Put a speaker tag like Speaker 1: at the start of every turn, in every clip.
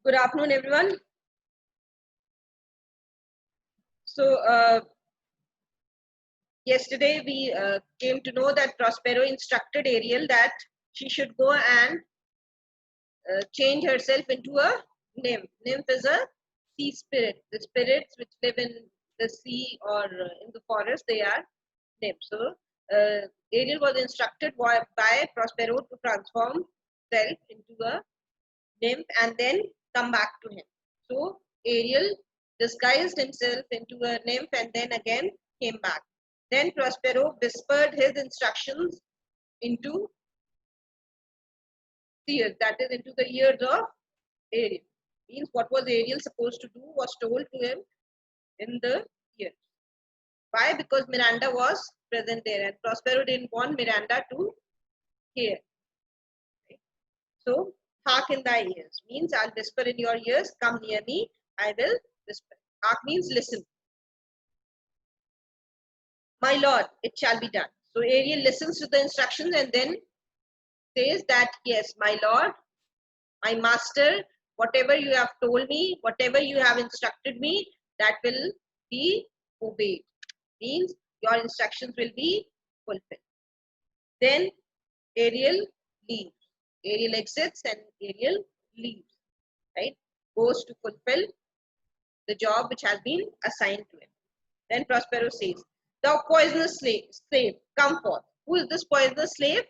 Speaker 1: Good afternoon, everyone. So, yesterday we came to know that Prospero instructed Ariel that she should go and change herself into a nymph. Nymph is a sea spirit. The spirits which live in the sea or in the forest, they are nymphs. So, Ariel was instructed by Prospero to transform self into a nymph and then come back to him. So Ariel disguised himself into a nymph and then again came back. Then Prospero whispered his instructions into ears, that is into the ears of Ariel. Means what was Ariel supposed to do was told to him in the ears. Why? Because Miranda was present there and Prospero didn't want Miranda to hear. Right? So hark in thy ears means I'll whisper in your ears, come near me, I will whisper. Hark means listen. My lord, it shall be done. So Ariel listens to the instructions and then says that, yes, my lord, my master, whatever you have told me, whatever you have instructed me, that will be obeyed. Means your instructions will be fulfilled. Then Ariel leaves. Ariel exits and Ariel leaves. Right? Goes to fulfill the job which has been assigned to him. Then Prospero says, thou poisonous slave, come forth. Who is this poisonous slave?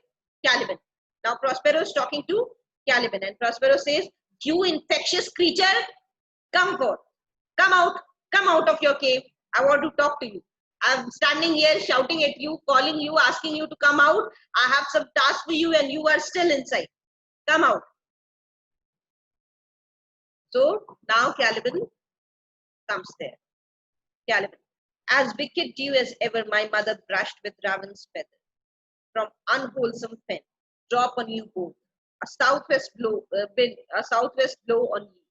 Speaker 1: Caliban. Now Prospero is talking to Caliban and Prospero says, you infectious creature, come forth. Come out of your cave. I want to talk to you. I'm standing here shouting at you, calling you, asking you to come out. I have some task for you and you are still inside. Come out. So now Caliban comes there. Caliban. As wicked dew as ever my mother brushed with raven's feather, from unwholesome fen, drop on you both, a southwest blow, on you,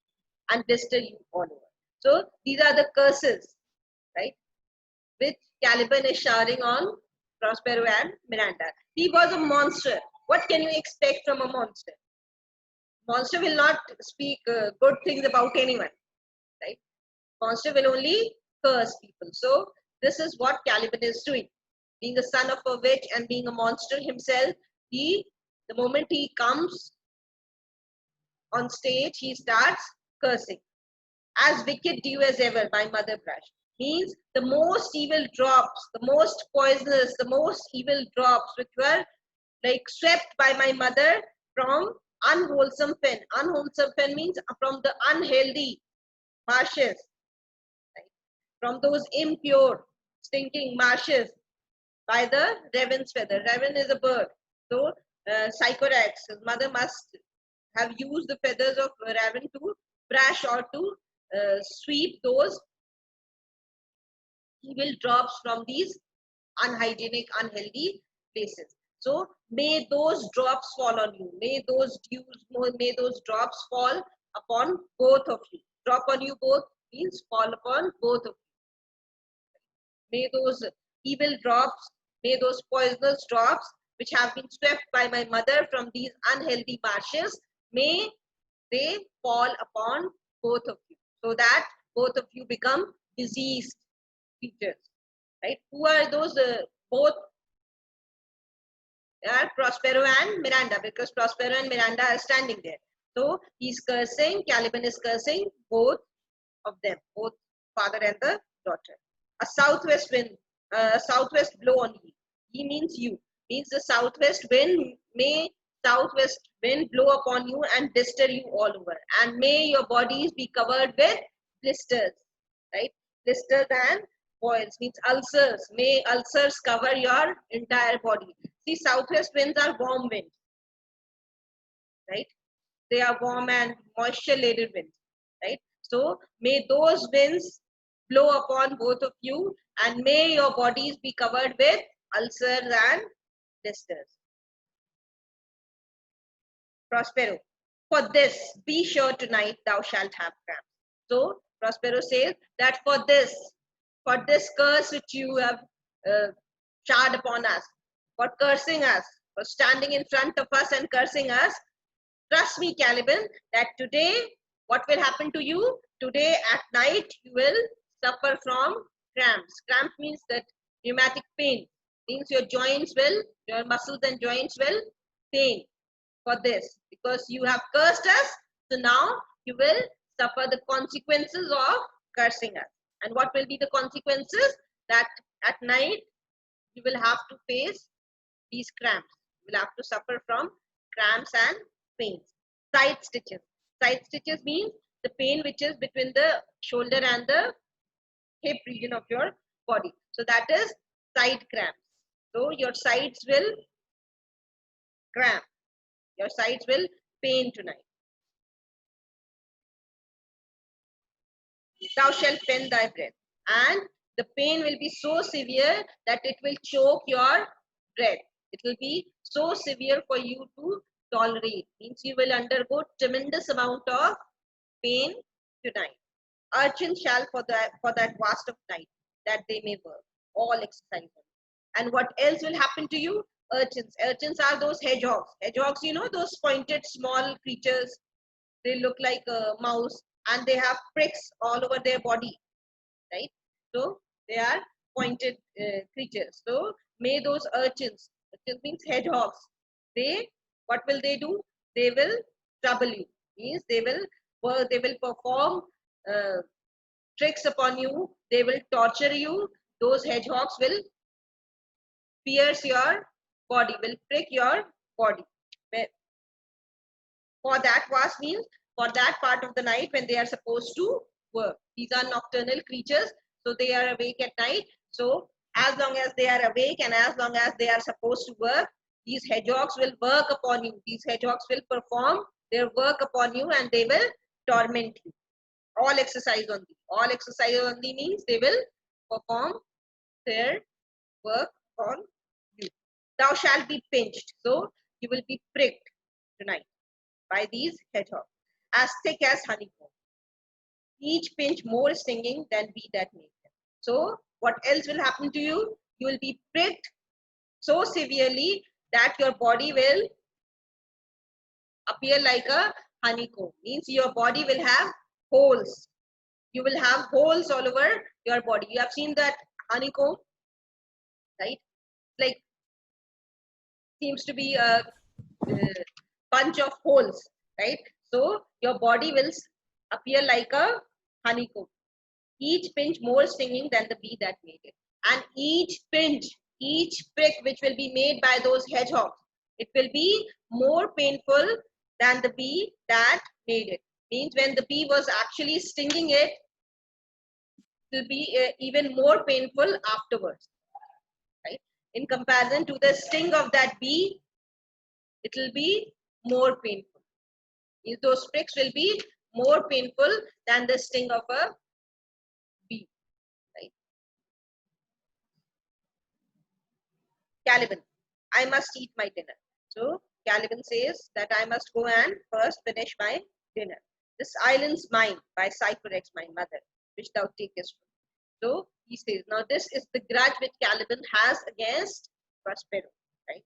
Speaker 1: and disturb you all over. So these are the curses, right, which Caliban is showering on Prospero and Miranda. He was a monster. What can you expect from a monster? Monster will not speak good things about anyone, right? Monster will only curse people. So this is what Caliban is doing. Being the son of a witch and being a monster himself, the moment he comes on stage, he starts cursing. As wicked dew as ever, my mother brushed. Means the most evil drops, the most poisonous, the most evil drops which were like swept by my mother from unwholesome fen. Unwholesome fen means from the unhealthy marshes, from those impure, stinking marshes by the raven's feather. Raven is a bird. So, Sycorax, his mother must have used the feathers of raven to brush or to sweep those evil drops from these unhygienic, unhealthy places. So, may those drops fall on you. May those drops fall upon both of you. Drop on you both means fall upon both of you. May those evil drops, may those poisonous drops which have been swept by my mother from these unhealthy marshes, may they fall upon both of you, so that both of you become diseased creatures. Right? Who are those both? Are Prospero and Miranda, because Prospero and Miranda are standing there. So he's cursing, Caliban is cursing both of them, both father and the daughter. A southwest wind, southwest blow on ye. Ye means you. Means the southwest wind, may southwest wind blow upon you and blister you all over. And may your bodies be covered with blisters. Right? Blisters and boils means ulcers. May ulcers cover your entire body. See, southwest winds are warm winds. Right? They are warm and moisture laden winds. Right? So may those winds blow upon both of you and may your bodies be covered with ulcers and blisters. Prospero, for this be sure tonight thou shalt have cramps. So Prospero says that for this curse which you have showered upon us, for cursing us, for standing in front of us and cursing us, trust me, Caliban, that today What will happen to you? Today at night, you will suffer from cramps. Cramp means that rheumatic pain. Means your muscles and joints will pain for this. Because you have cursed us, so now you will suffer the consequences of cursing us. And what will be the consequences? That at night, you will have to face these cramps. You will have to suffer from cramps and pains. Side stitches. Side stitches means the pain which is between the shoulder and the hip region of your body. So that is side cramps. So your sides will cramp. Your sides will pain tonight. Thou shalt pen thy breath. And the pain will be so severe that it will choke your breath. It will be so severe for you to tolerate. Means you will undergo tremendous amount of pain tonight. Urchins shall for that vast of night, that they may work. All exercise. And what else will happen to you? Urchins. Urchins are those hedgehogs. Hedgehogs, you know, those pointed small creatures. They look like a mouse and they have pricks all over their body, right? So they are pointed creatures. So may those urchins means hedgehogs, what will they do? They will trouble you. Means they will perform tricks upon you. They will torture you. Those hedgehogs will pierce your body, will prick your body. For that vast means for that part of the night when they are supposed to work. These are nocturnal creatures, so they are awake at night. So as long as they are awake and as long as they are supposed to work, these hedgehogs will work upon you. These hedgehogs will perform their work upon you and they will torment you. All exercise on thee. All exercise on thee means they will perform their work on you. Thou shalt be pinched. So you will be pricked tonight by these hedgehogs, as thick as honeycomb. Each pinch more stinging than bee that made them. So what else will happen to you? You will be pricked so severely that your body will appear like a honeycomb. Means your body will have holes. You will have holes all over your body. You have seen that honeycomb, right? Like seems to be a bunch of holes, right? So your body will appear like a honeycomb. Each pinch more stinging than the bee that made it. And each pinch, each prick which will be made by those hedgehogs, it will be more painful than the bee that made it. Means when the bee was actually stinging it, it will be even more painful afterwards. Right? In comparison to the sting of that bee, it will be more painful. Those pricks will be more painful than the sting of a bee. Right? Caliban, I must eat my dinner. So Caliban says that I must go and first finish my dinner. This island's mine by Sycorax, my mother, which thou takest from me. So he says, now this is the grudge which Caliban has against Prospero. Right?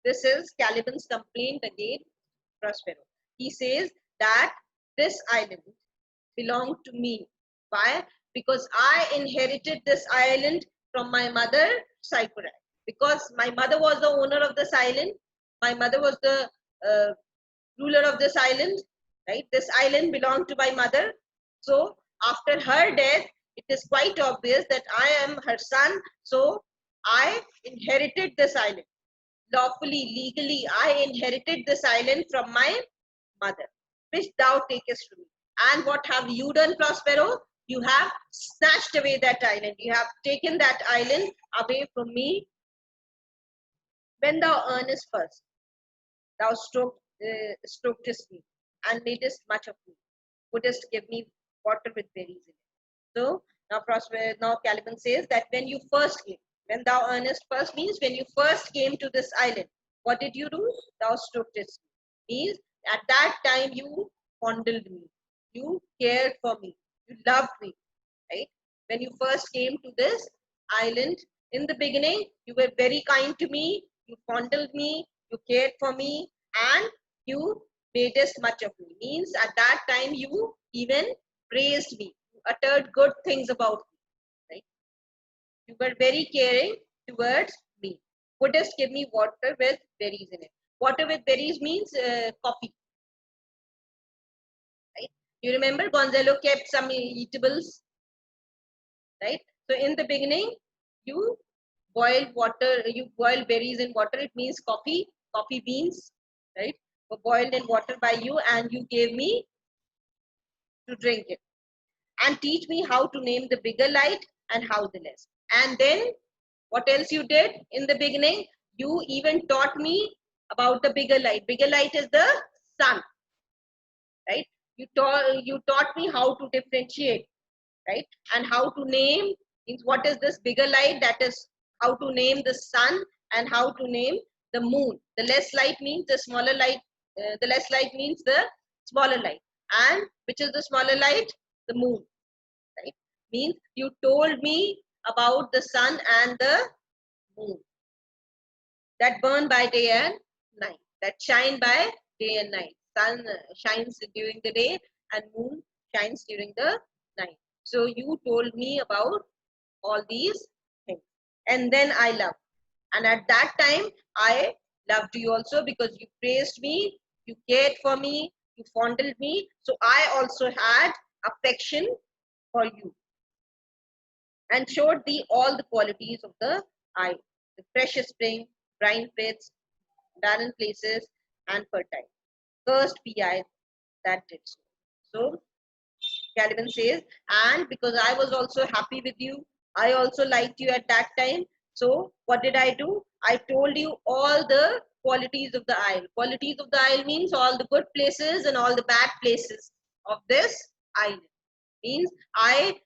Speaker 1: This is Caliban's complaint against Prospero. He says that this island belonged to me. Why? Because I inherited this island from my mother, Sycorax. Because my mother was the owner of this island. My mother was the ruler of this island. Right? This island belonged to my mother. So after her death, it is quite obvious that I am her son. So I inherited this island. Lawfully, legally, I inherited this island from my mother, which thou takest from me. And what have you done, Prospero? You have snatched away that island. You have taken that island away from me. When thou earnest first, thou strokest me and madest much of me. Wouldest give me water with berries in it. So now Caliban says that when you first came, when thou earnest first means when you first came to this island, what did you do? Thou strokest me. Means at that time you fondled me. You cared for me. You loved me. Right? When you first came to this island, in the beginning, you were very kind to me. You fondled me. You cared for me. And you madest much of me. Means at that time you even praised me, you uttered good things about me, right? You were very caring towards me. Wouldst give me water with berries in it. Water with berries means coffee, right? You remember Gonzalo kept some eatables, right? So in the beginning, you you boil berries in water. It means coffee beans, right? Were boiled in water by you, and you gave me to drink it. And teach me how to name the bigger light and how the less. And then what else you did in the beginning? You even taught me about the bigger light. Bigger light is the sun, right? You taught me how to differentiate, right? And how to name means what is this bigger light? That is how to name the sun and how to name the moon. The less light means the smaller light. The less light means the smaller light. And which is the smaller light? The moon, right? Means you told me about the sun and the moon that burn by day and night, that shine by day and night. Sun shines during the day and moon shines during the night. So you told me about all these things. And then I loved. And at that time, I loved you also because you praised me, you cared for me, you fondled me. So I also had affection for you and showed thee all the qualities of the eye, the precious spring, brine pits, barren places, and fertile. Cursed be I that did so. So Caliban says, and because I was also happy with you, I also liked you at that time. So what did I do? I told you all the qualities of the isle. Qualities of the isle means all the good places and all the bad places of this island. Means I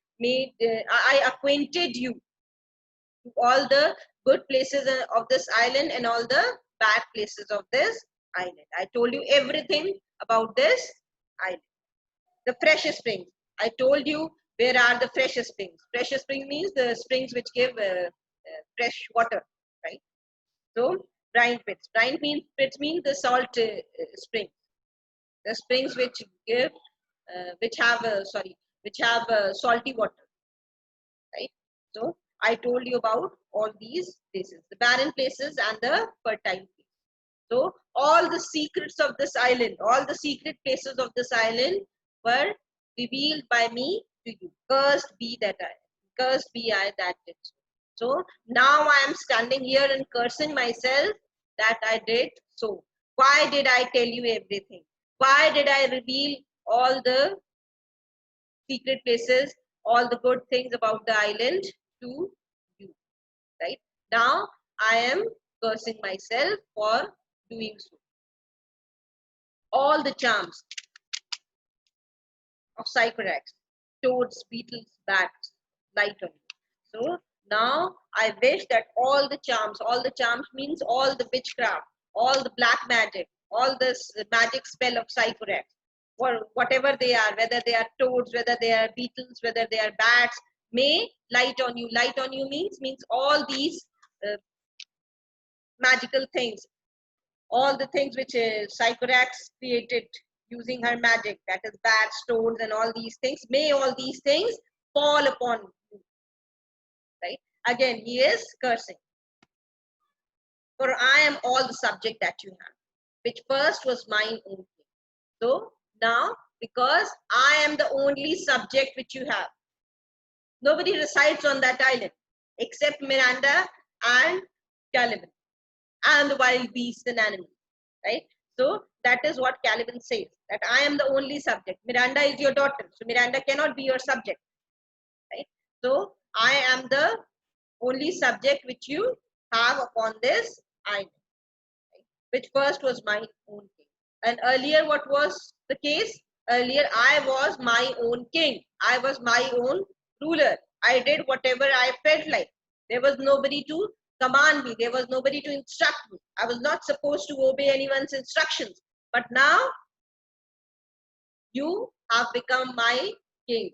Speaker 1: acquainted you to all the good places of this island and all the bad places of this island. I told you everything about this island. The freshest springs. I told you where are the freshest springs. Freshest spring means the springs which give fresh water, right? So brine pits. Pits means the salt springs. The springs which give, which have salty water, right? So I told you about all these places, the barren places and the fertile places. So all the secrets of this island, all the secret places of this island were revealed by me to you. Cursed be I that did so. So now I am standing here and cursing myself that I did so. Why did I tell you everything? Why did I reveal all the secret places, all the good things about the island to you? Right? Now I am cursing myself for doing so. All the charms of Sycorax, toads, beetles, bats, light on you. So now I wish that all the charms means all the witchcraft, all the black magic, all this magic spell of Sycorax, or whatever they are, whether they are toads, whether they are beetles, whether they are bats, may light on you. Light on you means all these uh, magical things, all the things which Sycorax created using her magic, that is bats, stones, and all these things, may all these things fall upon you, right? Again, he is cursing. For I am all the subject that you have, which first was mine own thing. So now, because I am the only subject which you have, nobody resides on that island except Miranda and Caliban and the wild beasts and animals, right? So that is what Caliban says, that I am the only subject. Miranda is your daughter, so Miranda cannot be your subject, right? So I am the only subject which you have upon this island, right? Which first was my own king. And earlier, what was the case? Earlier, I was my own king. I was my own ruler. I did whatever I felt like. There was nobody to command me. There was nobody to instruct me. I was not supposed to obey anyone's instructions. But now you have become my king.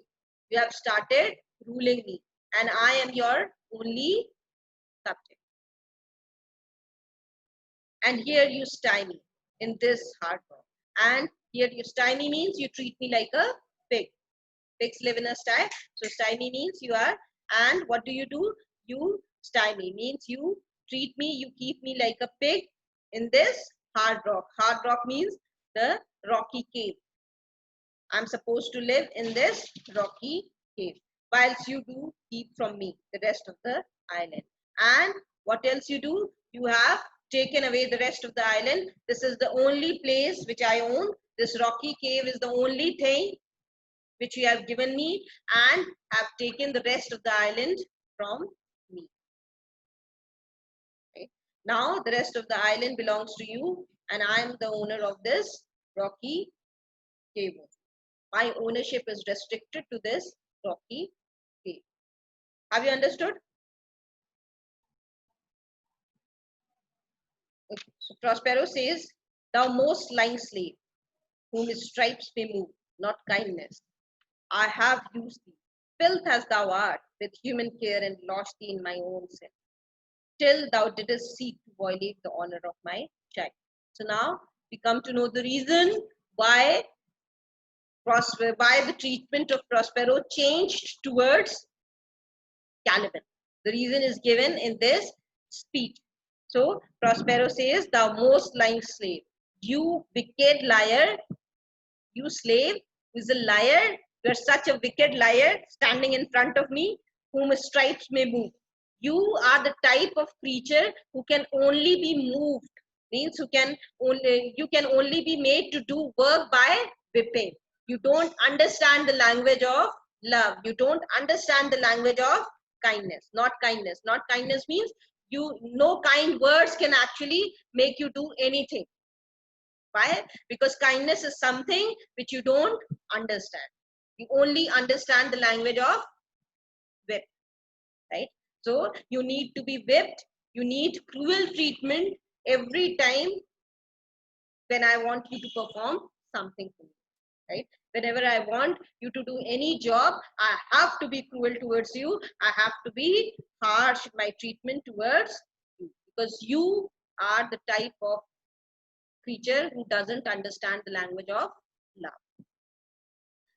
Speaker 1: You have started ruling me. And I am your only subject. And here you stay me in this hard work. And here you stymie means you treat me like a pig. Pigs live in a sty. So stymie means you are, and what do? You stymie means you treat me, you keep me like a pig in this hard rock. Hard rock means the rocky cave. I'm supposed to live in this rocky cave, whilst you do keep from me the rest of the island. And what else you do? You have taken away the rest of the island. This is the only place which I own. This rocky cave is the only thing which you have given me, and have taken the rest of the island from me. Okay. Now the rest of the island belongs to you, and I am the owner of this rocky cave. My ownership is restricted to this rocky cave. Have you understood? Okay. So Prospero says, "Thou most lying slave, whom his stripes may move, not kindness. I have used thee, filth as thou art, with human care, and lost thee in my own sin, till thou didst seek to violate the honor of my child." So now we come to know the reason why the treatment of Prospero changed towards Caliban. The reason is given in this speech. So Prospero says, "Thou most lying slave, you wicked liar, you slave who is a liar, you are such a wicked liar standing in front of me, whom stripes may move. You are the type of creature who can only be moved, means you can only be made to do work by whipping. You don't understand the language of love. You don't understand the language of kindness. Not kindness. Not kindness means no kind words can actually make you do anything. Why? Because kindness is something which you don't understand. You only understand the language of whip, right? So you need to be whipped. You need cruel treatment every time when I want you to perform something for me, right? Whenever I want you to do any job, I have to be cruel towards you. I have to be harsh in my treatment towards you, because you are the type of creature who doesn't understand the language of love.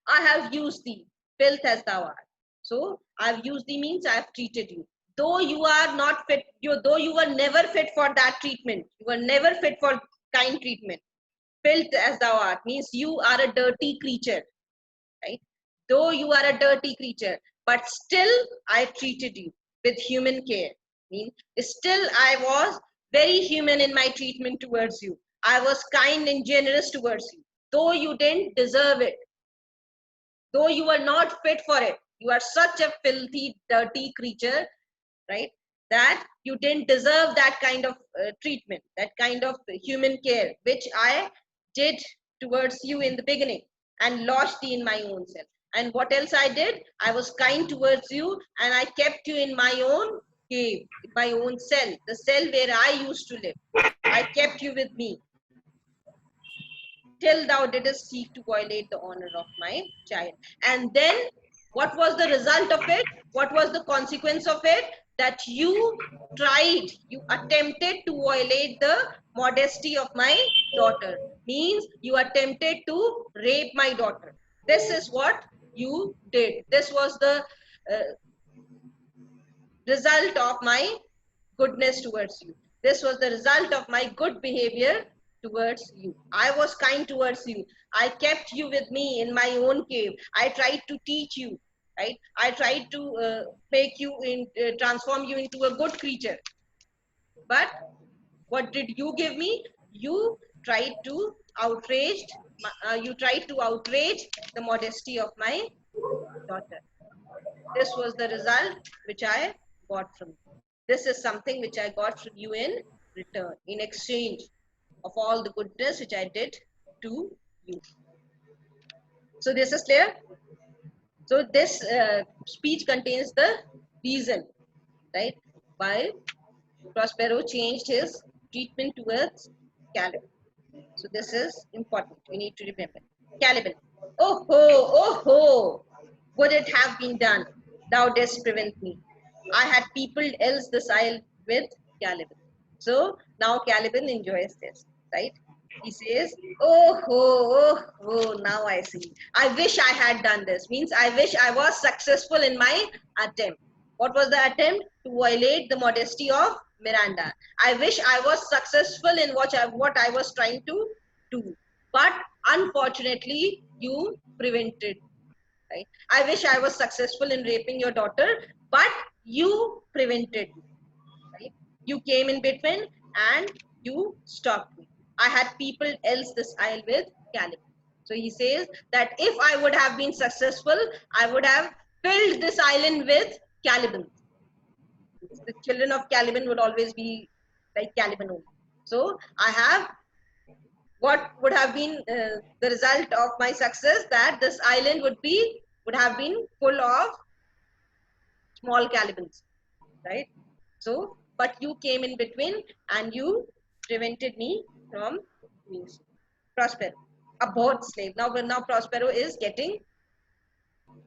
Speaker 1: I have used thee, filth as thou art. So I've used thee means I have treated you. Though you are not fit, though you were never fit for that treatment, you were never fit for kind treatment. Filth as thou art means you are a dirty creature, right? Though you are a dirty creature, but still I treated you with human care. Means still I was very human in my treatment towards you. I was kind and generous towards you, though you didn't deserve it, though you are not fit for it. You are such a filthy, dirty creature, right? That you didn't deserve that kind of treatment, that kind of human care, which I did towards you in the beginning, and lost thee in my own self. And what else I did? I was kind towards you, and I kept you in my own cave, my own cell, the cell where I used to live. I kept you with me, till thou didst seek to violate the honor of my child. And then what was the result of it? What was the consequence of it? That you attempted to violate the modesty of my daughter. Means you attempted to rape my daughter. This is what you did. This was the result of my goodness towards you. This was the result of my good behavior towards you. I was kind towards you. I kept you with me in my own cave. I tried to teach you, right? I tried to transform you into a good creature. But what did you give me? You tried to outrage the modesty of my daughter. This was the result which I got from you. This is something which I got from you in return, in exchange of all the goodness which I did to you. So this is clear. So this speech contains the reason, right, why Prospero changed his treatment towards Caliban. So this is important. We need to remember. Caliban. Oh ho, oh ho. Would it have been done? Thou didst prevent me. I had peopled else this isle with Caliban. So now Caliban enjoys this, right? He says, oh, now I see. I wish I had done this. Means I wish I was successful in my attempt. What was the attempt? To violate the modesty of Miranda. I wish I was successful in what I was trying to do. But unfortunately, you prevented. Right? I wish I was successful in raping your daughter, but you prevented. Right? You came in between and you stopped me. I had people else this isle with Caliban. So he says that if I would have been successful, I would have filled this island with Caliban. The children of Caliban would always be like Caliban only. So I have what would have been the result of my success, that this island would have been full of small Calibans, right? So, but you came in between and you prevented me from being Prospero, a bought slave. Now Prospero is getting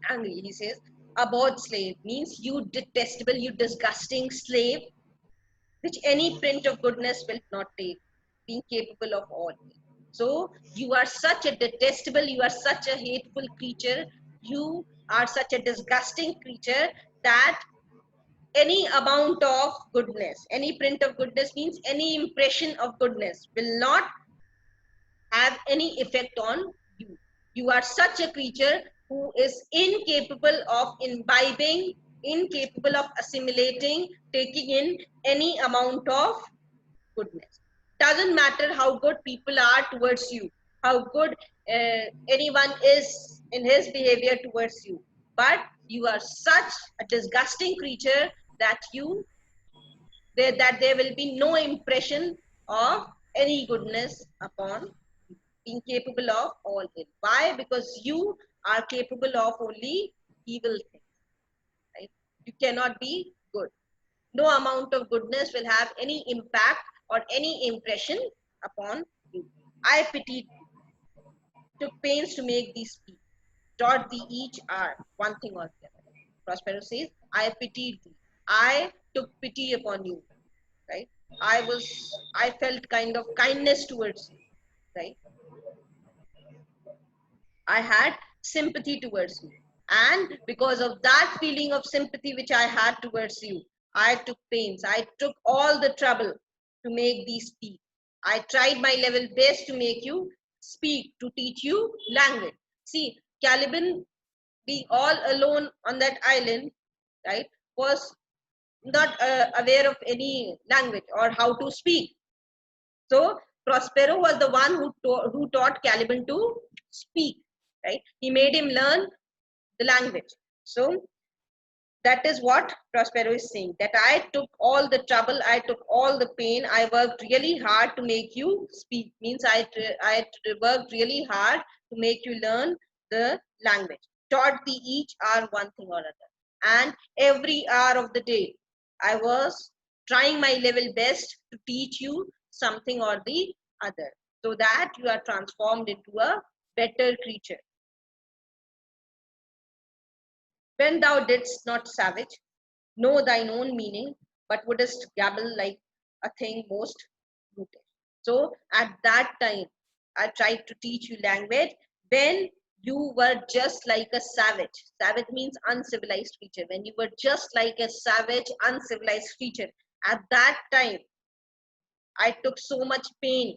Speaker 1: angry. He says, a bought slave means you detestable, you disgusting slave, which any print of goodness will not take, being capable of all. So you are such a detestable, you are such a hateful creature, you are such a disgusting creature that any amount of goodness, any print of goodness means any impression of goodness will not have any effect on you. You are such a creature who is incapable of imbibing, incapable of assimilating, taking in any amount of goodness. Doesn't matter how good people are towards you, how good anyone is in his behavior towards you, but you are such a disgusting creature that there will be no impression of any goodness upon you, being capable of all ill. Why? Because you are capable of only evil things. Right? You cannot be good. No amount of goodness will have any impact or any impression upon you. I pitied you, took pains to make thee speak, taught thee each hour one thing or the other. Prospero says, I pitied thee. I took pity upon you, right? I felt kind of kindness towards you, right? I had sympathy towards you. And because of that feeling of sympathy which I had towards you, I took pains. I took all the trouble to make thee speak. I tried my level best to make you speak, to teach you language. See, Caliban being all alone on that island, right, was not aware of any language or how to speak. So Prospero was the one who taught Caliban to speak, right? He made him learn the language. So that is what Prospero is saying, that I took all the trouble, I took all the pain, I worked really hard to make you speak. Means I worked really hard to make you learn the language. Taught thee each hour one thing or other. And every hour of the day, I was trying my level best to teach you something or the other, so that you are transformed into a better creature. When thou didst not savage, know thine own meaning, but wouldst gabble like a thing most brutish. So at that time, I tried to teach you language when you were just like a savage. Savage means uncivilized creature. When you were just like a savage, uncivilized creature, at that time, I took so much pain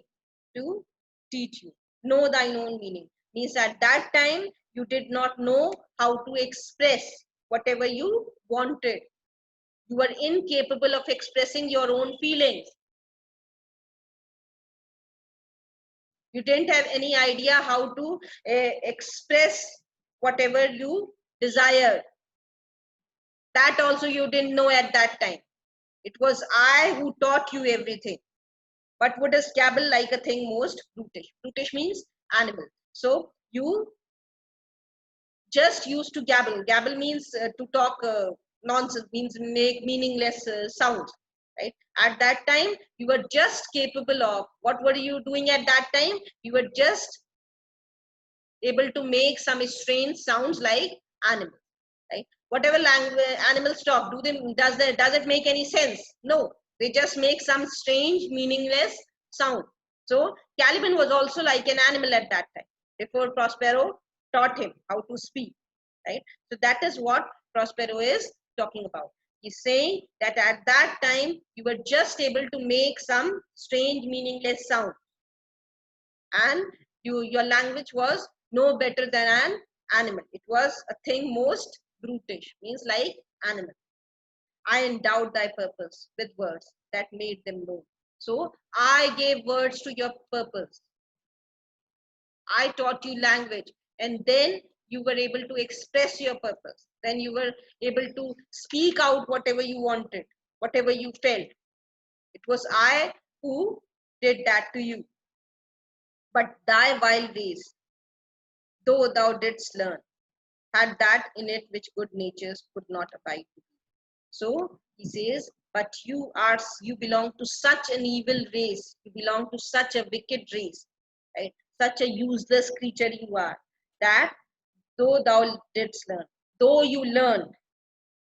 Speaker 1: to teach you. Know thine own meaning. Means at that time, you did not know how to express whatever you wanted. You were incapable of expressing your own feelings. You didn't have any idea how to express whatever you desire. That also you didn't know at that time. It was I who taught you everything. But wouldst gabble like a thing most brutish. Brutish means animal. So you just used to gabble. Gabble means to talk nonsense, means make meaningless sounds. Right? At that time, you were just capable of, what were you doing at that time? You were just able to make some strange sounds like animals. Right? Whatever language animals talk, does it make any sense? No, they just make some strange, meaningless sound. So Caliban was also like an animal at that time, before Prospero taught him how to speak, right? So that is what Prospero is talking about. He's saying that at that time you were just able to make some strange, meaningless sound, and your language was no better than an animal. It was a thing most brutish, means like animal. I endowed thy purpose with words that made them known. So I gave words to your purpose. I taught you language, and then you were able to express your purpose. Then you were able to speak out whatever you wanted, whatever you felt. It was I who did that to you. But thy wild ways, though thou didst learn, had that in it which good natures could not abide to be. So he says, but you belong to such an evil race, you belong to such a wicked race, right? Such a useless creature you are, that though thou didst learn, though you learned,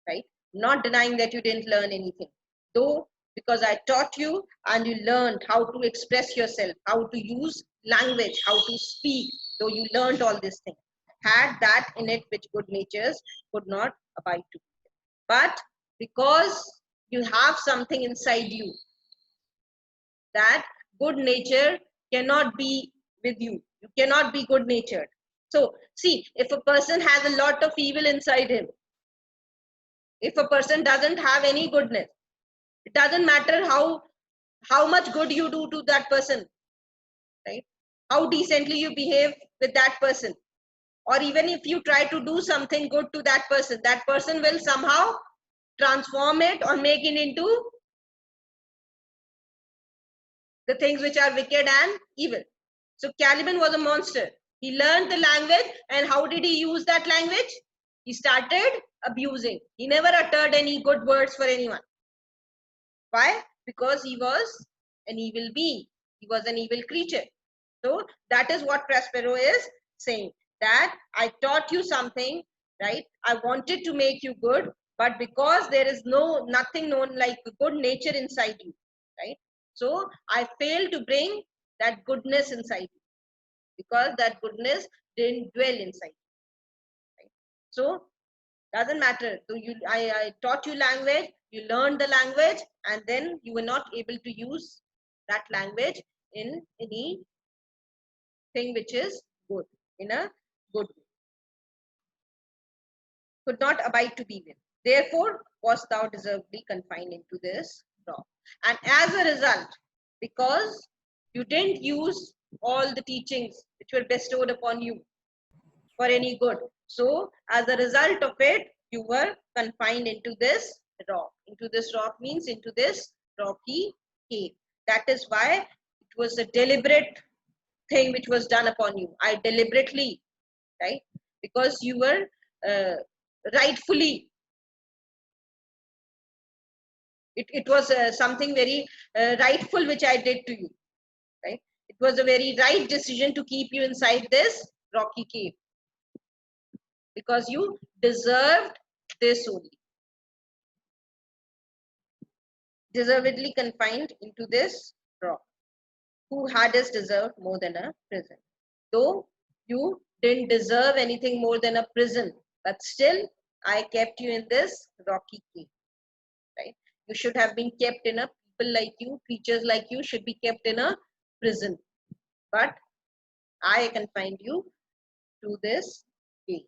Speaker 1: right? Not denying that you didn't learn anything, though, because I taught you and you learned how to express yourself, how to use language, how to speak, though you learned all these things, had that in it which good natures could not abide to. But because you have something inside you, that good nature cannot be with you. You cannot be good natured. So, see, if a person has a lot of evil inside him, if a person doesn't have any goodness, it doesn't matter how much good you do to that person, right? How decently you behave with that person, or even if you try to do something good to that person will somehow transform it or make it into the things which are wicked and evil. So Caliban was a monster. He learned the language, and how did he use that language? He started abusing. He never uttered any good words for anyone. Why? Because he was an evil being. He was an evil creature. So that is what Prospero is saying, that I taught you something, right? I wanted to make you good, but because there is nothing known like good nature inside you, right? So I failed to bring that goodness inside you, because that goodness didn't dwell inside you, right? So doesn't matter. So I taught you language, you learned the language, and then you were not able to use that language in any thing which is good, in a good way. Could not abide to be with. Therefore wast thou deservedly confined into this rock. And as a result, because you didn't use all the teachings which were bestowed upon you for any good, so as a result of it, you were confined into this rock. Into this rock means into this rocky cave. That is why it was a deliberate thing which was done upon you. I deliberately, right? Because you were uh, rightfully, it was something very rightful which I did to you, right? It was a very right decision to keep you inside this rocky cave, because you deserved this only. Deservedly confined into this rock. Who hadst deserved more than a prison? Though you didn't deserve anything more than a prison, but still I kept you in this rocky cave, right? You should have been kept in a, people like you, creatures like you should be kept in a prison. But I confined you to this cave.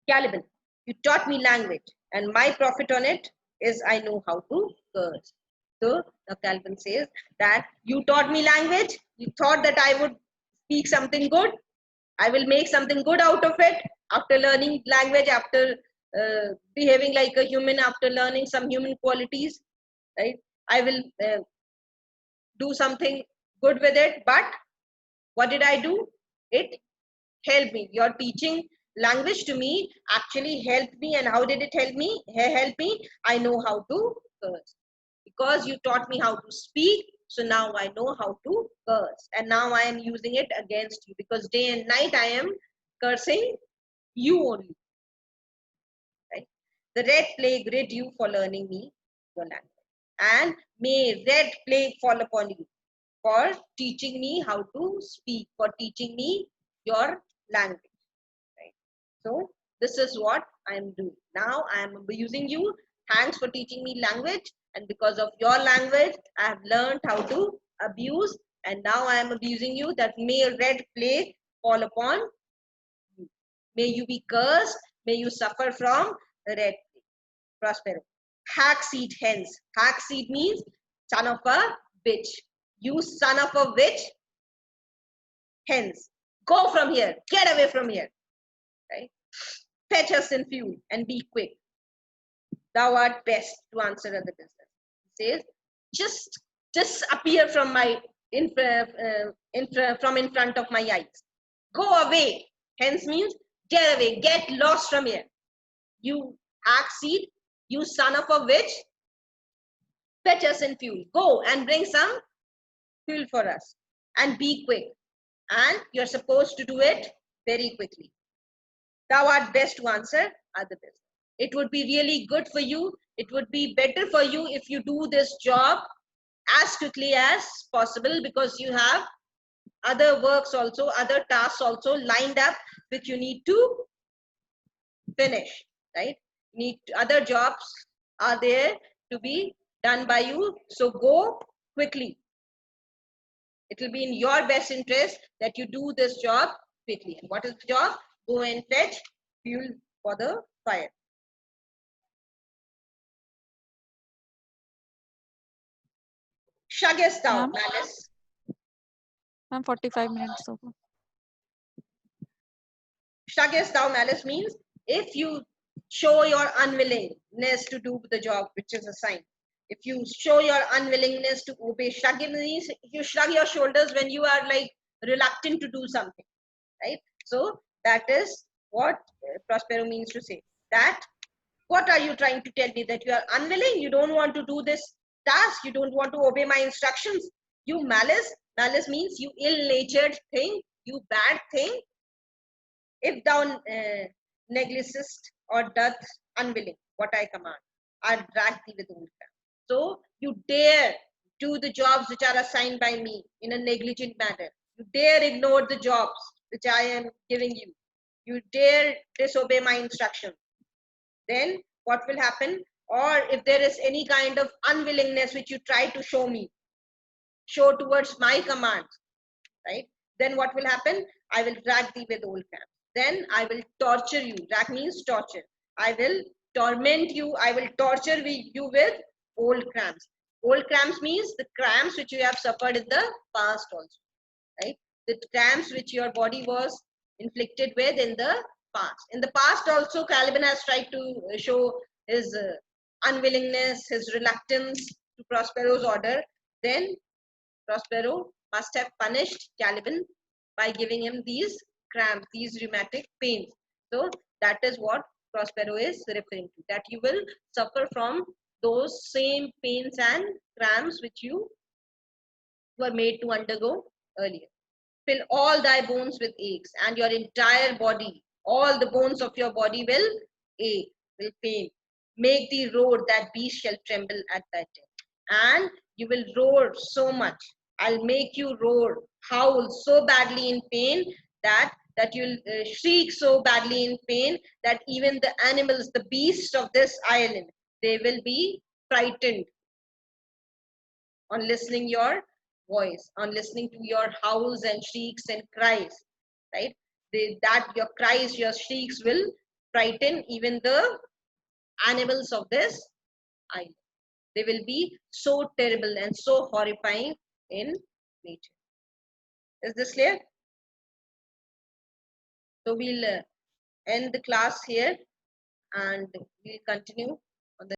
Speaker 1: Caliban, you taught me language, and my profit on it is I know how to curse. So now Caliban says that you taught me language, you thought that I would speak something good, I will make something good out of it after learning language, after behaving like a human, after learning some human qualities, right? I will do something good with it. But what did I do? It helped me. Your teaching language to me actually helped me. And how did it help me? Help me. I know how to curse, because you taught me how to speak. So now I know how to curse, and now I am using it against you, because day and night I am cursing you only. Right? The red plague rid you for learning me your language, and may red plague fall upon you. for teaching me how to speak, for teaching me your language. Right? So this is what I am doing. Now I am using you. Thanks for teaching me language, and because of your language, I have learned how to abuse, and now I am abusing you. That may a red plague fall upon you. May you be cursed. May you suffer from the red plague. Prospero. Hack seed hence. Hack seed means son of a bitch. You son of a witch. Hence. Go from here. Get away from here. Right? Fetch us in fuel and be quick. Thou art best to answer other business. He says, just disappear from my from in front of my eyes. Go away. Hence means get away. Get lost from here. You hack seed. You son of a witch. Fetch us in fuel. Go and bring some fuel for us. And be quick. And you're supposed to do it very quickly. Thou art best to answer other business. It would be really good for you. It would be better for you if you do this job as quickly as possible, because you have other works also, other tasks also lined up which you need to finish, right? Other jobs are there to be done by you. So go quickly. It will be in your best interest that you do this job quickly. And what is the job? Go and fetch fuel for the fire. Shuggest thou, malice.
Speaker 2: Ma'am, 45 minutes over.
Speaker 1: Shuggest thou, malice means if you show your unwillingness to do the job which is assigned. If you show your unwillingness to obey, shrug means you shrug your shoulders when you are like reluctant to do something, right? So that is what Prospero means to say. That what are you trying to tell me? That you are unwilling? You don't want to do this task? You don't want to obey my instructions? You malice? Malice means you ill-natured thing, you bad thing. If thou neglectest or doth unwilling what I command, I drag thee with old hand. So you dare do the jobs which are assigned by me in a negligent manner. You dare ignore the jobs which I am giving you. You dare disobey my instructions. Then what will happen? Or if there is any kind of unwillingness which you try to show towards my commands, right? Then what will happen? I will drag thee with old cramps. Then I will torture you. Drag means torture. I will torment you. I will torture you with old cramps. Old cramps means the cramps which you have suffered in the past also, right? The cramps which your body was inflicted with in the past. In the past also, Caliban has tried to show his unwillingness, his reluctance to Prospero's order. Then Prospero must have punished Caliban by giving him these cramps, these rheumatic pains. So that is what Prospero is referring to, that you will suffer from those same pains and cramps which you were made to undergo earlier. Fill all thy bones with aches, and your entire body, all the bones of your body will ache, will pain. Make thee roar that beast shall tremble at thy death. And you will roar so much. I'll make you roar, howl so badly in pain that you'll shriek so badly in pain that even the animals, the beasts of this island, they will be frightened on listening your voice, on listening to your howls and shrieks and cries, right? That your cries, your shrieks will frighten even the animals of this island. They will be so terrible and so horrifying in nature. Is this clear? So we'll end the class here and we'll continue on the